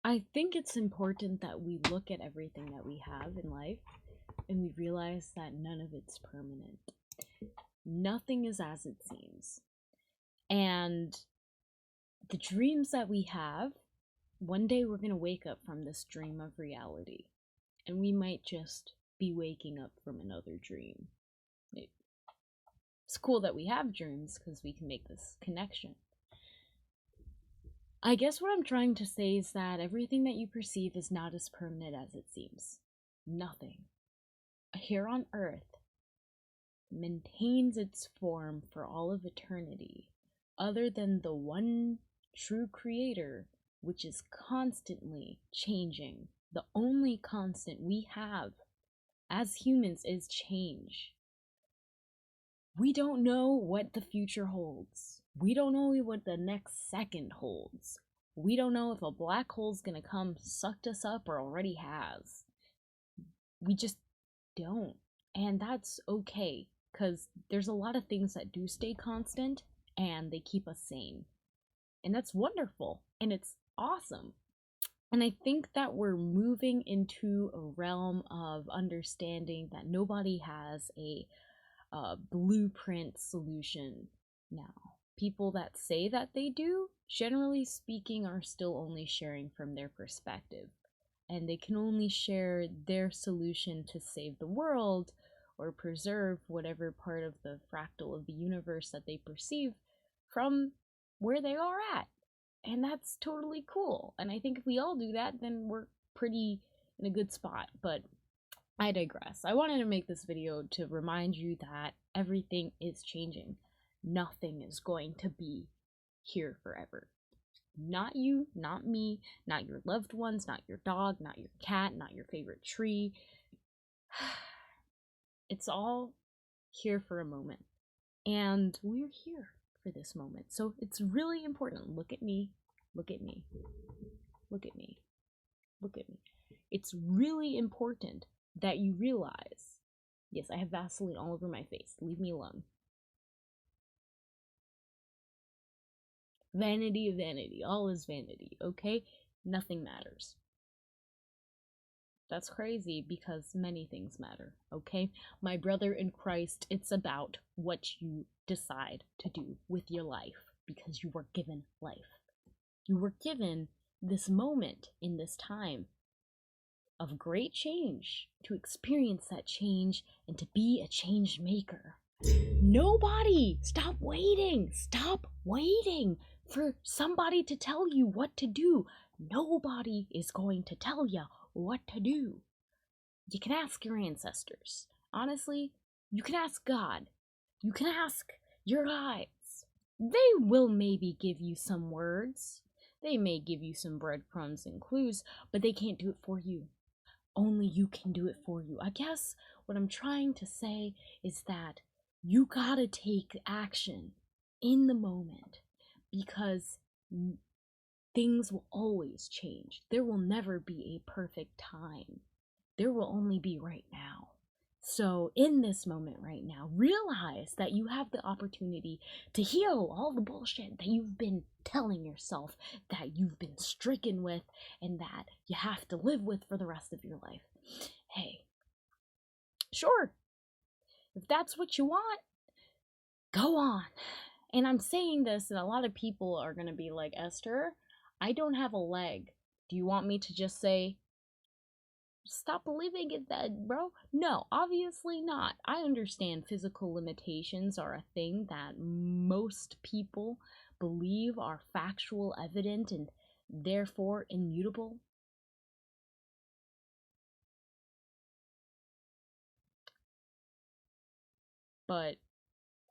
I think it's important that we look at everything that we have in life and we realize that none of it's permanent. Nothing is as it seems. And the dreams that we have, one day we're going to wake up from this dream of reality. And we might just be waking up from another dream. It's cool that we have dreams because we can make this connection. I guess what I'm trying to say is that everything that you perceive is not as permanent as it seems. Nothing here on Earth maintains its form for all of eternity, other than the one true creator, which is constantly changing. The only constant we have as humans is change. We don't know what the future holds. We don't know what the next second holds. We don't know if a black hole's gonna come sucked us up or already has. We just don't. And that's okay, because there's a lot of things that do stay constant and they keep us sane. And that's wonderful and it's awesome. And I think that we're moving into a realm of understanding that nobody has a blueprint solution now. People that say that they do, generally speaking, are still only sharing from their perspective. And they can only share their solution to save the world or preserve whatever part of the fractal of the universe that they perceive from where they are at. And that's totally cool. And I think if we all do that, then we're pretty in a good spot. But I digress. I wanted to make this video to remind you that everything is changing. Nothing is going to be here forever. Not you, not me, not your loved ones, not your dog, not your cat, not your favorite tree. It's all here for a moment. And we're here for this moment. So it's really important. Look at me. Look at me. Look at me. Look at me. It's really important that you realize, yes, I have Vaseline all over my face. Leave me alone. Vanity of vanity. All is vanity, okay? Nothing matters. That's crazy because many things matter, okay? My brother in Christ, it's about what you decide to do with your life because you were given life. You were given this moment in this time of great change to experience that change and to be a change maker. Nobody! Stop waiting! Stop waiting for somebody to tell you what to do. Nobody is going to tell you what to do. You can ask your ancestors. Honestly, you can ask God. You can ask your guides. They will maybe give you some words. They may give you some breadcrumbs and clues, but they can't do it for you. Only you can do it for you. I guess what I'm trying to say is that you gotta take action in the moment because things will always change. There will never be a perfect time. There will only be right now. So in this moment right now, realize that you have the opportunity to heal all the bullshit that you've been telling yourself, that you've been stricken with, and that you have to live with for the rest of your life. Hey, sure, if that's what you want, go on. And I'm saying this, and a lot of people are going to be like, Esther, I don't have a leg. Do you want me to just say, stop believing it then, bro? No, obviously not. I understand physical limitations are a thing that most people believe are factual, evident, and therefore immutable. But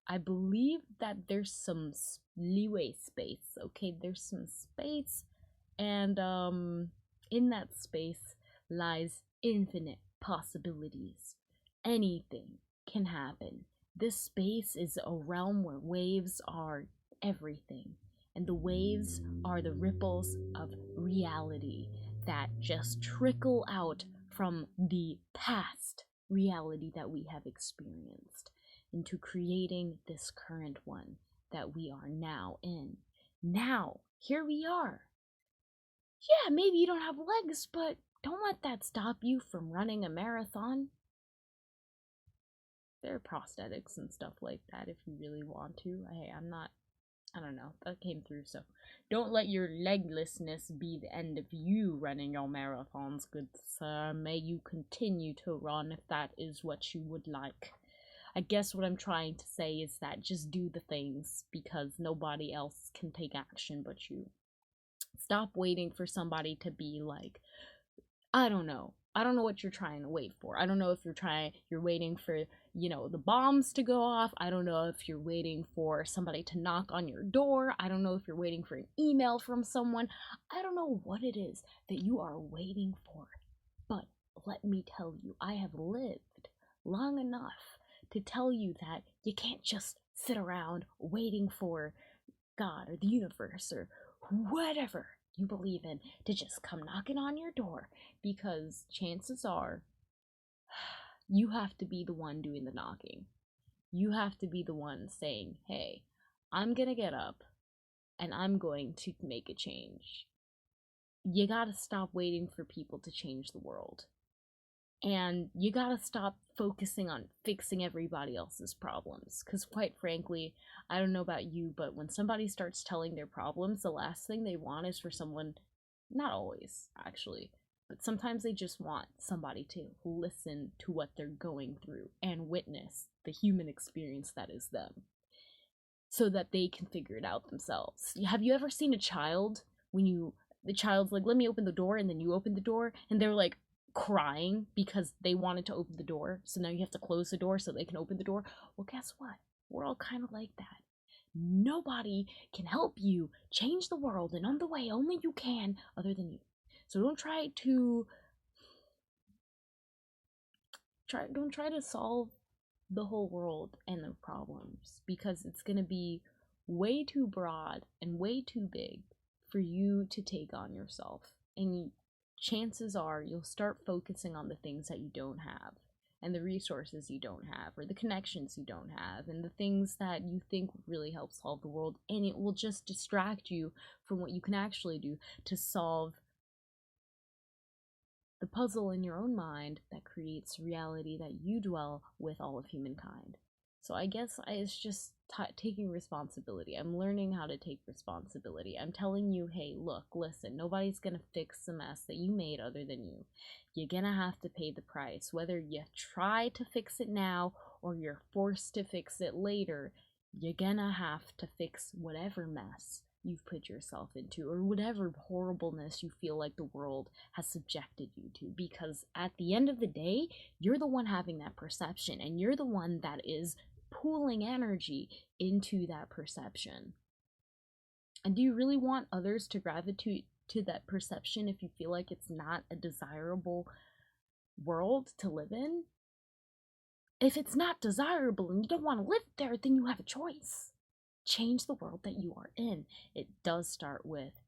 I believe that there's some leeway space, okay? There's some space, and in that space lies infinite possibilities. Anything can happen. This space is a realm where waves are everything, and the waves are the ripples of reality that just trickle out from the past reality that we have experienced into creating this current one that we are now in. Now, here we are. Yeah, maybe you don't have legs, but don't let that stop you from running a marathon. There are prosthetics and stuff like that if you really want to. Hey, I don't know, that came through, so don't let your leglessness be the end of you running your marathons, good sir. May you continue to run if that is what you would like. I guess what I'm trying to say is that just do the things because nobody else can take action but you. Stop waiting for somebody to be like, I don't know. I don't know what you're trying to wait for. I don't know if you're waiting for, the bombs to go off. I don't know if you're waiting for somebody to knock on your door. I don't know if you're waiting for an email from someone. I don't know what it is that you are waiting for. But let me tell you, I have lived long enough to tell you that you can't just sit around waiting for God or the universe or whatever you believe in to just come knocking on your door, because chances are you have to be the one doing the knocking. You have to be the one saying, hey, I'm gonna get up and I'm going to make a change. You gotta stop waiting for people to change the world. And you gotta stop focusing on fixing everybody else's problems. Because, quite frankly, I don't know about you, but when somebody starts telling their problems, the last thing they want is for someone, not always, actually, but sometimes they just want somebody to listen to what they're going through and witness the human experience that is them so that they can figure it out themselves. Have you ever seen a child when the child's like, let me open the door, and then you open the door, and they're like, crying because they wanted to open the door, so now you have to close the door so they can open the door? Well, guess what? We're all kind of like that. Nobody can help you change the world, and on the way, only you can, other than you. So don't try to solve the whole world and the problems, because it's going to be way too broad and way too big for you to take on yourself. And chances are you'll start focusing on the things that you don't have, and the resources you don't have, or the connections you don't have, and the things that you think would really help solve the world, and it will just distract you from what you can actually do to solve the puzzle in your own mind that creates reality that you dwell with all of humankind. So I guess it's just taking responsibility. I'm learning how to take responsibility. I'm telling you, hey, look, listen, nobody's gonna fix the mess that you made other than you. You're gonna have to pay the price. Whether you try to fix it now or you're forced to fix it later, you're gonna have to fix whatever mess you've put yourself into, or whatever horribleness you feel like the world has subjected you to, because at the end of the day, you're the one having that perception, and you're the one that is pooling energy into that perception. And do you really want others to gravitate to that perception if you feel like it's not a desirable world to live in? If it's not desirable and you don't want to live there, then you have a choice. Change the world that you are in. It does start with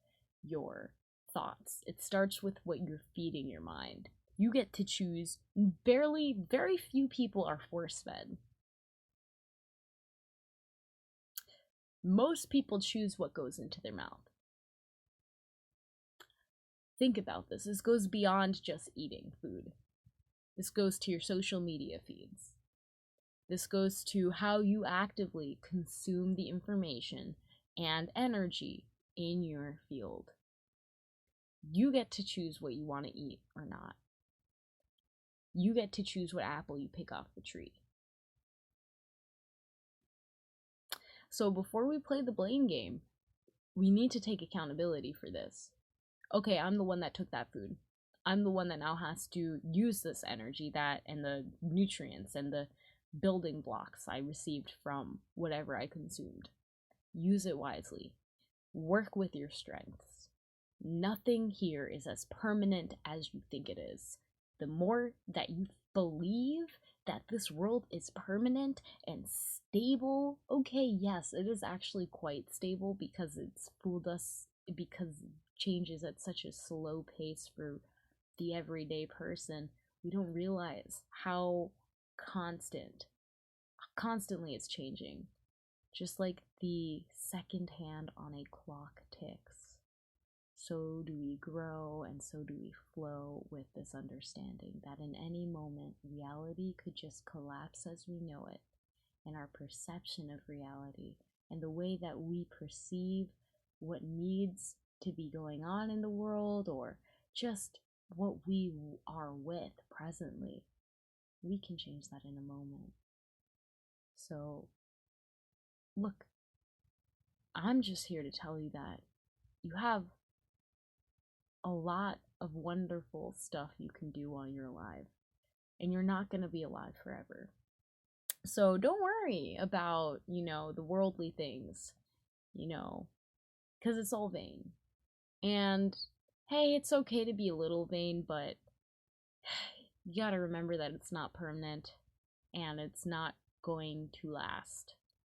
your thoughts. It starts with what you're feeding your mind. You get to choose. Very few people are force fed. Most people choose what goes into their mouth. Think about this. This goes beyond just eating food. This goes to your social media feeds. This goes to how you actively consume the information and energy in your field. You get to choose what you want to eat or not. You get to choose what apple you pick off the tree. So before we play the blame game, we need to take accountability for this. Okay, I'm the one that took that food. I'm the one that now has to use this energy, that and the nutrients and the building blocks I received from whatever I consumed. Use it wisely. Work with your strengths. Nothing here is as permanent as you think it is. The more that you believe that this world is permanent and stable, okay, yes, it is actually quite stable because it's fooled us, because it changes at such a slow pace for the everyday person. We don't realize how constantly it's changing, just like the second hand on a clock ticks. so do we grow, and so do we flow with this understanding that in any moment, reality could just collapse as we know it, and our perception of reality and the way that we perceive what needs to be going on in the world, or just what we are with presently, we can change that in a moment. So, look, I'm just here to tell you that you have a lot of wonderful stuff you can do while you're alive, and you're not going to be alive forever. So don't worry about, the worldly things, because it's all vain. And hey, it's okay to be a little vain, but you gotta remember that it's not permanent and it's not going to last.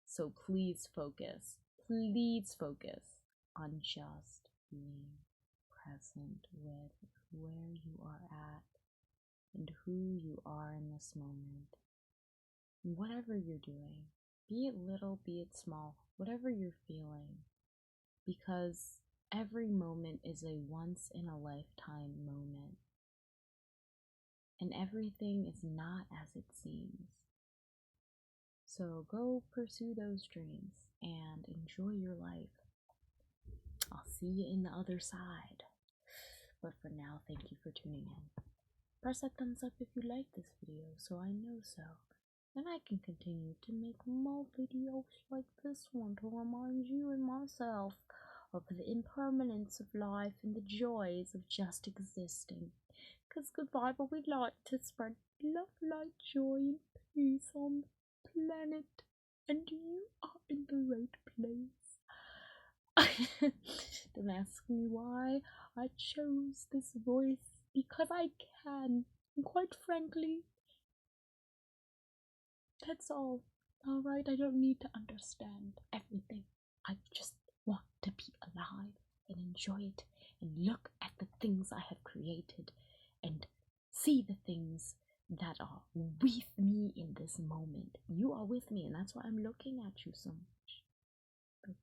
So please focus on just being present with where you are at and who you are in this moment. Whatever you're doing, be it little, be it small, whatever you're feeling, because every moment is a once in a lifetime moment, and everything is not as it seems. So go pursue those dreams and enjoy your life. I'll see you in the other side. But for now, thank you for tuning in. Press that thumbs up if you like this video so I know so. And I can continue to make more videos like this one to remind you and myself of the impermanence of life and the joys of just existing. Because goodbye, but we'd like to spread love, light, joy, and peace on the planet. And you are in the right place. Don't ask me why I chose this voice, because I can. And quite frankly, that's all. Alright, I don't need to understand everything. I just want to be alive and enjoy it and look at the things I have created and see the things that are with me in this moment. You are with me, and that's why I'm looking at you so much.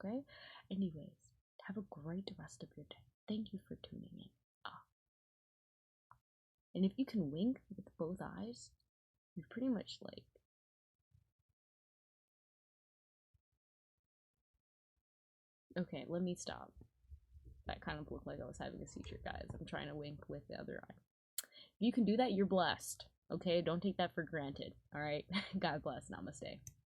Okay? Anyways, have a great rest of your day. Thank you for tuning in. And if you can wink with both eyes, you're pretty much like... Okay, let me stop. That kind of looked like I was having a seizure, guys. I'm trying to wink with the other eye. If you can do that, you're blessed. Okay, don't take that for granted. Alright? God bless. Namaste.